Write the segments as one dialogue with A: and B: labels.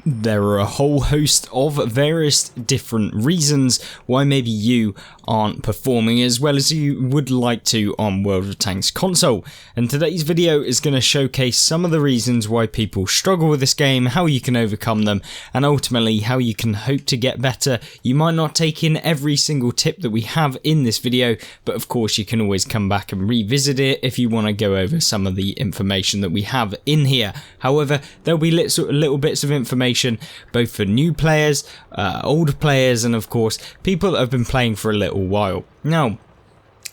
A: there are a whole host of various different reasons why maybe you aren't performing as well as you would like to on World of Tanks console, and today's video is going to showcase some of the reasons why people struggle with this game, how you can overcome them, and ultimately how you can hope to get better. You might not take in every single tip that we have in this video, but of course you can always come back and revisit it if you want to go over some of the information that we have in here. However, there'll be little bits of information both for new players, older players, and of course people that have been playing for a little while. Now,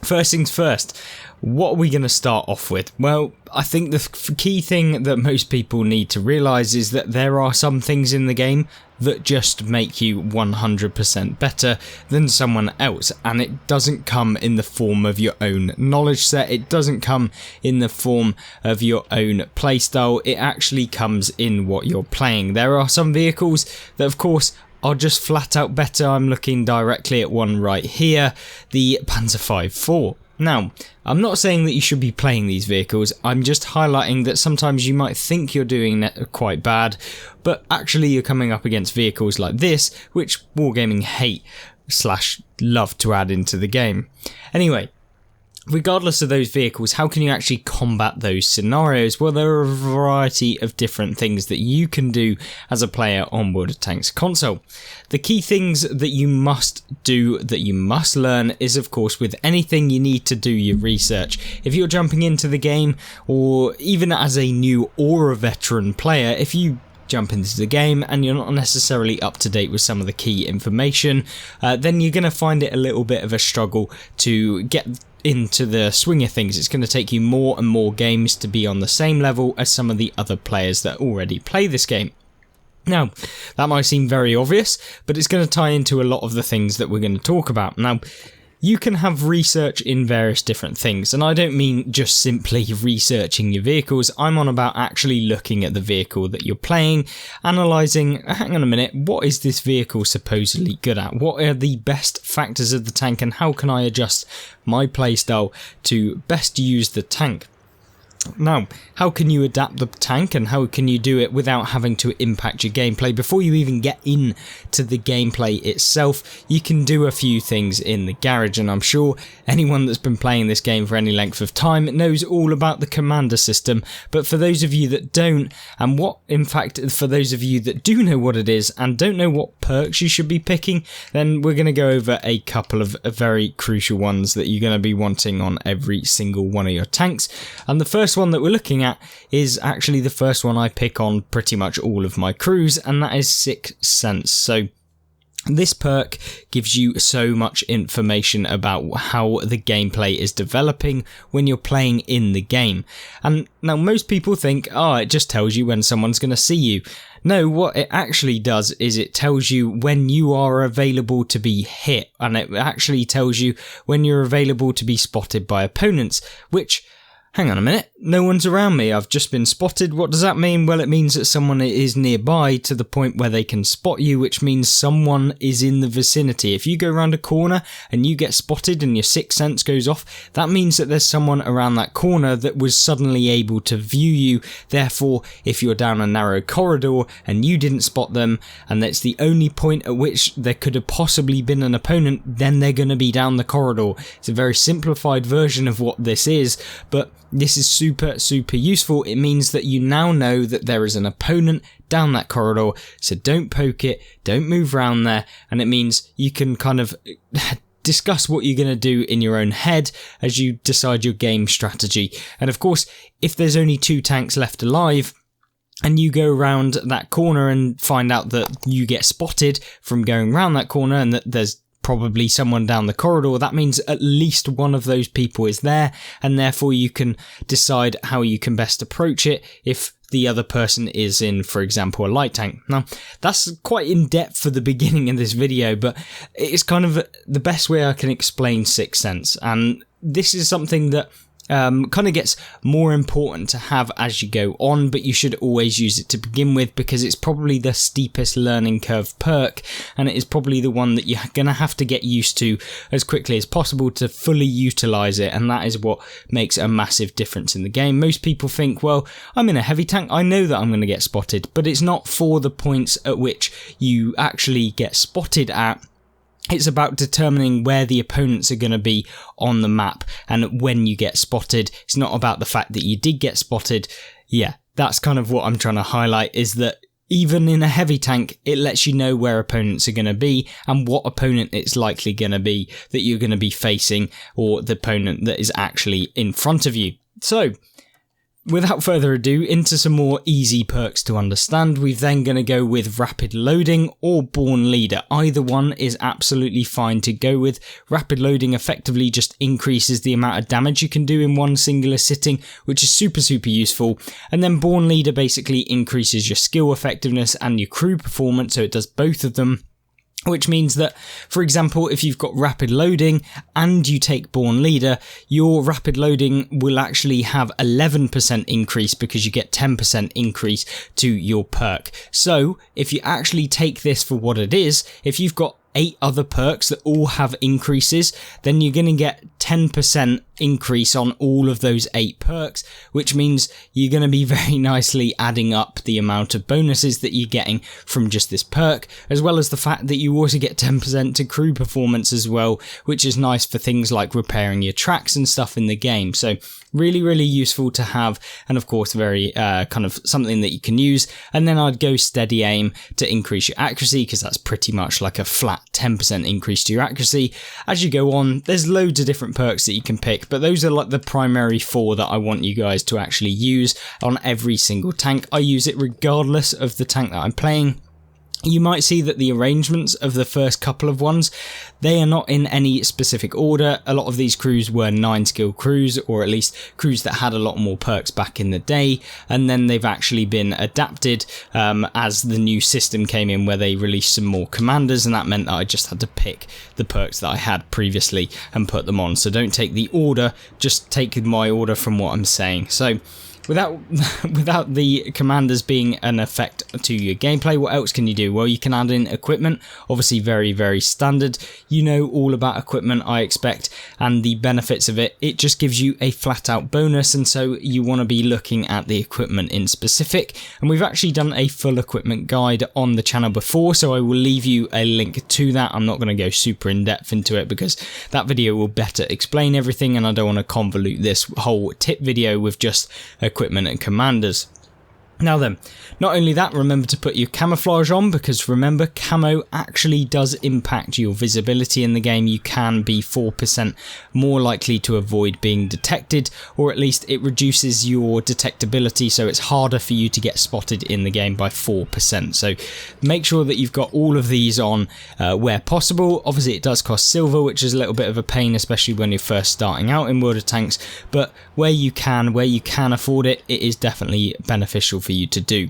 A: first things first, what are we going to start off with? Well, I think the key thing that most people need to realise is that there are some things in the game that just make you 100% better than someone else, and it doesn't come in the form of your own knowledge set, it doesn't come in the form of your own playstyle, it actually comes in what you're playing. There are some vehicles that of course are just flat out better. I'm looking directly at one right here, the Panzer V4. Now, I'm not saying that you should be playing these vehicles, I'm just highlighting that sometimes you might think you're doing it quite bad, but actually you're coming up against vehicles like this, which Wargaming hate / love to add into the game. Anyway, regardless of those vehicles, how can you actually combat those scenarios? Well, there are a variety of different things that you can do as a player on World of Tanks console. The key things that you must do, that you must learn, is of course with anything you need to do your research. If you're jumping into the game, or even as a new or a veteran player, if you jump into the game and you're not necessarily up to date with some of the key information, then you're going to find it a little bit of a struggle to get into the swing of things. It's going to take you more and more games to be on the same level as some of the other players that already play this game. Now, that might seem very obvious, but it's going to tie into a lot of the things that we're going to talk about. Now, you can have research in various different things, and I don't mean just simply researching your vehicles. I'm on about actually looking at the vehicle that you're playing, analysing, hang on a minute, what is this vehicle supposedly good at? What are the best factors of the tank, and how can I adjust my playstyle to best use the tank? Now, how can you adapt the tank and how can you do it without having to impact your gameplay? Before you even get into the gameplay itself, you can do a few things in the garage, and I'm sure anyone that's been playing this game for any length of time knows all about the commander system. But for those of you that don't, and for those of you that do know what it is and don't know what perks you should be picking, then we're going to go over a couple of very crucial ones that you're going to be wanting on every single one of your tanks. And the first one that we're looking at is actually the first one I pick on pretty much all of my crews, and that is Sixth Sense. So this perk gives you so much information about how the gameplay is developing when you're playing in the game. And now most people think, oh, it just tells you when someone's going to see you. No, what it actually does is it tells you when you are available to be hit, and it actually tells you when you're available to be spotted by opponents, which, hang on a minute, no one's around me, I've just been spotted. What does that mean? Well, it means that someone is nearby to the point where they can spot you, which means someone is in the vicinity. If you go around a corner and you get spotted and your sixth sense goes off, that means that there's someone around that corner that was suddenly able to view you. Therefore, if you're down a narrow corridor and you didn't spot them, and that's the only point at which there could have possibly been an opponent, then they're going to be down the corridor. It's a very simplified version of what this is, but this is super useful. It means that you now know that there is an opponent down that corridor, so don't poke it, don't move around there, and it means you can kind of discuss what you're going to do in your own head as you decide your game strategy. And of course, if there's only 2 tanks left alive, and you go around that corner and find out that you get spotted from going around that corner and that there's probably someone down the corridor, that means at least one of those people is there, and therefore you can decide how you can best approach it if the other person is in, for example, a light tank. Now, that's quite in depth for the beginning of this video, but it's kind of the best way I can explain Sixth Sense, and this is something that kind of gets more important to have as you go on, but you should always use it to begin with because it's probably the steepest learning curve perk, and it is probably the one that you're going to have to get used to as quickly as possible to fully utilize it, and that is what makes a massive difference in the game. Most people think, well, I'm in a heavy tank, I know that I'm going to get spotted, but it's not for the points at which you actually get spotted at. It's about determining where the opponents are going to be on the map and when you get spotted. It's not about the fact that you did get spotted. Yeah, that's kind of what I'm trying to highlight, is that even in a heavy tank, it lets you know where opponents are going to be and what opponent it's likely going to be that you're going to be facing, or the opponent that is actually in front of you. So, without further ado, into some more easy perks to understand. We're then going to go with Rapid Loading or Born Leader. Either one is absolutely fine to go with. Rapid Loading effectively just increases the amount of damage you can do in one singular sitting, which is super useful. And then Born Leader basically increases your skill effectiveness and your crew performance, so it does both of them. Which means that, for example, if you've got Rapid Loading and you take Born Leader, your Rapid Loading will actually have 11% increase because you get 10% increase to your perk. So, if you actually take this for what it is, if you've got 8 other perks that all have increases, then you're going to get 10% increase on all of those 8 perks, which means you're going to be very nicely adding up the amount of bonuses that you're getting from just this perk, as well as the fact that you also get 10% to crew performance as well, which is nice for things like repairing your tracks and stuff in the game. So really useful to have, and of course very kind of something that you can use. And then I'd go Steady Aim to increase your accuracy, because that's pretty much like a flat 10% increase to your accuracy. As you go on, there's loads of different perks that you can pick, but those are like the primary 4 that I want you guys to actually use on every single tank. I use it regardless of the tank that I'm playing. You might see that the arrangements of the first couple of ones, they are not in any specific order. A lot of these crews were 9 skill crews, or at least crews that had a lot more perks back in the day, and then they've actually been adapted as the new system came in, where they released some more commanders, and that meant that I just had to pick the perks that I had previously and put them on. So don't take the order, just take my order from what I'm saying. So without the commanders being an effect to your gameplay, what else can you do? Well, you can add in equipment, obviously very standard. You know all about equipment, I expect, and the benefits of it. It just gives you a flat out bonus, and so you want to be looking at the equipment in specific. And we've actually done a full equipment guide on the channel before, so I will leave you a link to that. I'm not going to go super in depth into it because that video will better explain everything, and I don't want to convolute this whole tip video with just equipment and commanders. Now then, not only that, remember to put your camouflage on, because remember, camo actually does impact your visibility in the game. You can be 4% more likely to avoid being detected, or at least it reduces your detectability, so it's harder for you to get spotted in the game by 4%. So make sure that you've got all of these on where possible. Obviously it does cost silver, which is a little bit of a pain, especially when you're first starting out in World of Tanks, but where you can afford it, it is definitely beneficial for you to do.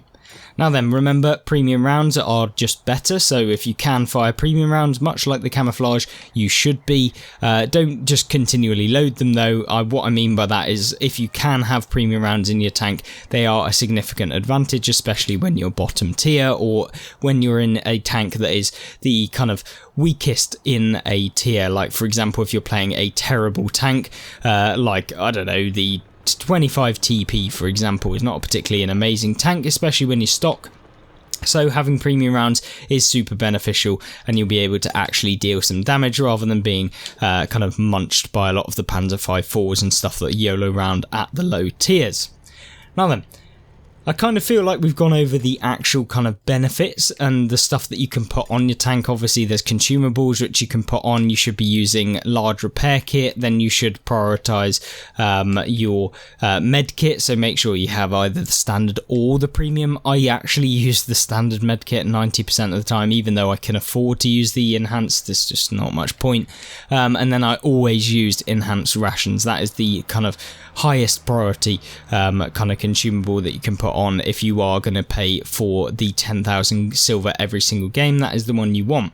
A: Now then, remember, premium rounds are just better, so if you can fire premium rounds, much like the camouflage, you should be. Don't just continually load them though. What I mean by that is, if you can have premium rounds in your tank, they are a significant advantage, especially when you're bottom tier, or when you're in a tank that is the kind of weakest in a tier. Like, for example, if you're playing a terrible tank, like, I don't know, the 25 TP, for example, is not a particularly an amazing tank, especially when you stock. So having premium rounds is super beneficial, and you'll be able to actually deal some damage rather than being kind of munched by a lot of the Panzer 5.4s and stuff that YOLO round at the low tiers. Now then, I kind of feel like we've gone over the actual kind of benefits and the stuff that you can put on your tank. Obviously there's consumables which you can put on. You should be using large repair kit. Then you should prioritize your med kit, so make sure you have either the standard or the premium. I actually use the standard med kit 90% of the time, even though I can afford to use the enhanced. There's just not much point. And then I always used enhanced rations. That is the kind of highest priority kind of consumable that you can put on if you are going to pay for the 10,000 silver every single game. That is the one you want.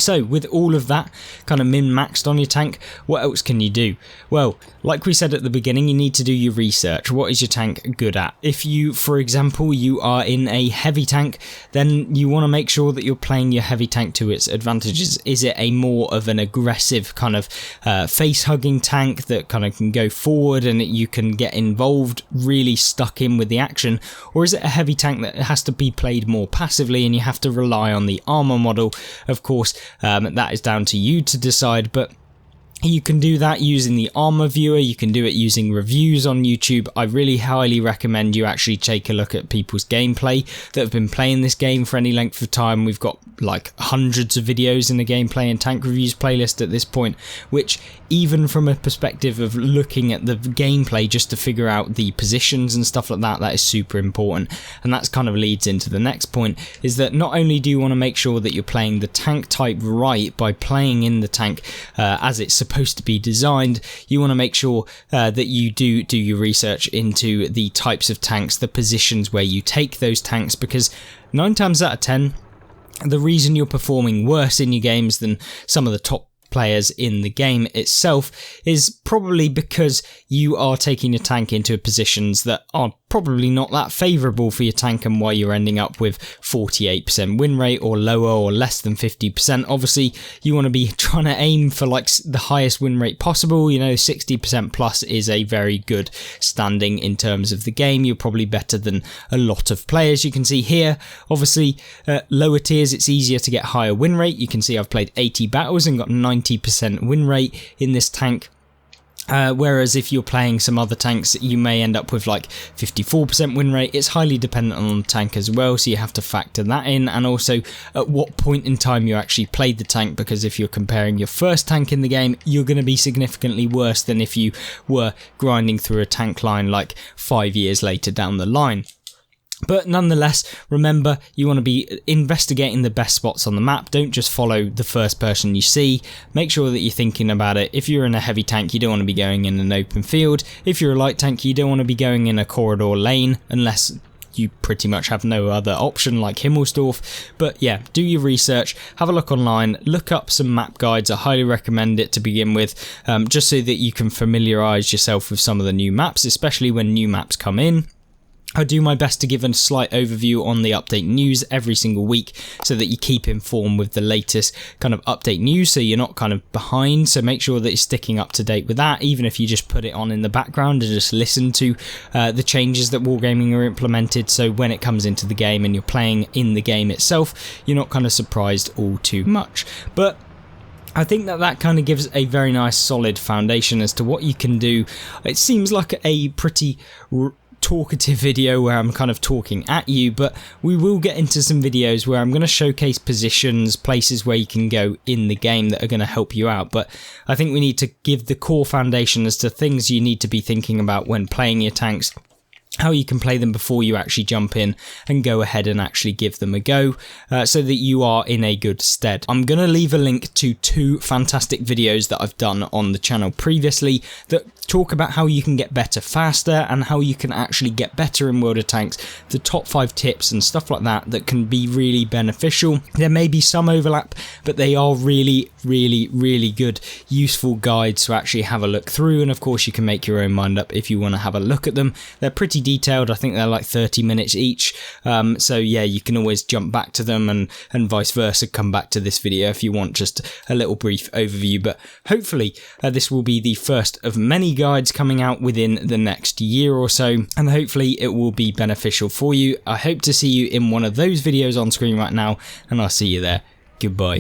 A: So with all of that kind of min-maxed on your tank, what else can you do? Well, like we said at the beginning, you need to do your research. What is your tank good at? If you, for example, you are in a heavy tank, then you want to make sure that you're playing your heavy tank to its advantages. Is it a more of an aggressive kind of face-hugging tank that kind of can go forward and you can get involved, really stuck in with the action? Or is it a heavy tank that has to be played more passively and you have to rely on the armor model? Of course, that is down to you to decide, but you can do that using the armor viewer. You can do it using reviews on YouTube. I really highly recommend you actually take a look at people's gameplay that have been playing this game for any length of time. We've got like hundreds of videos in the gameplay and tank reviews playlist at this point, which even from a perspective of looking at the gameplay just to figure out the positions and stuff like that, that is super important. And that's kind of leads into the next point, is that not only do you want to make sure that you're playing the tank type right by playing in the tank as it's supposed to be designed, you want to make sure that you do your research into the types of tanks, the positions where you take those tanks, because 9 times out of 10, the reason you're performing worse in your games than some of the top players in the game itself is probably because you are taking your tank into positions that are probably not that favourable for your tank, and why you're ending up with 48% win rate or lower or less than 50%. Obviously you want to be trying to aim for like the highest win rate possible. You know, 60% plus is a very good standing in terms of the game. You're probably better than a lot of players. You can see here, obviously lower tiers it's easier to get higher win rate. You can see I've played 80 battles and got 90% win rate in this tank. Whereas if you're playing some other tanks, you may end up with like 54% win rate. It's highly dependent on the tank as well, so you have to factor that in, and also at what point in time you actually played the tank, because if you're comparing your first tank in the game, you're going to be significantly worse than if you were grinding through a tank line like 5 years later down the line. But nonetheless, remember, you want to be investigating the best spots on the map. Don't just follow the first person you see. Make sure that you're thinking about it. If you're in a heavy tank, you don't want to be going in an open field. If you're a light tank, you don't want to be going in a corridor lane unless you pretty much have no other option like Himmelsdorf. But yeah, do your research, have a look online, look up some map guides. I highly recommend it to begin with, just so that you can familiarise yourself with some of the new maps, especially when new maps come in. I do my best to give a slight overview on the update news every single week so that you keep informed with the latest kind of update news, so you're not kind of behind. So make sure that you're sticking up to date with that, even if you just put it on in the background and just listen to the changes that Wargaming are implemented, so when it comes into the game and you're playing in the game itself, you're not kind of surprised all too much. But I think that kind of gives a very nice solid foundation as to what you can do. It seems like a pretty talkative video where I'm kind of talking at you, but we will get into some videos where I'm going to showcase positions, places where you can go in the game that are going to help you out. But I think we need to give the core foundation as to things you need to be thinking about when playing your tanks, how you can play them before you actually jump in and go ahead and actually give them a go, so that you are in a good stead. I'm going to leave a link to 2 fantastic videos that I've done on the channel previously that talk about how you can get better faster and how you can actually get better in World of Tanks, the top 5 tips and stuff like that that can be really beneficial. There may be some overlap, but they are really good, useful guides to actually have a look through, and of course you can make your own mind up if you want to have a look at them. They're pretty detailed. I think they're like 30 minutes each, so yeah, you can always jump back to them and vice versa, come back to this video if you want just a little brief overview. But hopefully this will be the first of many guides coming out within the next year or so, and hopefully it will be beneficial for you. I hope to see you in one of those videos on screen right now, and I'll see you there. Goodbye.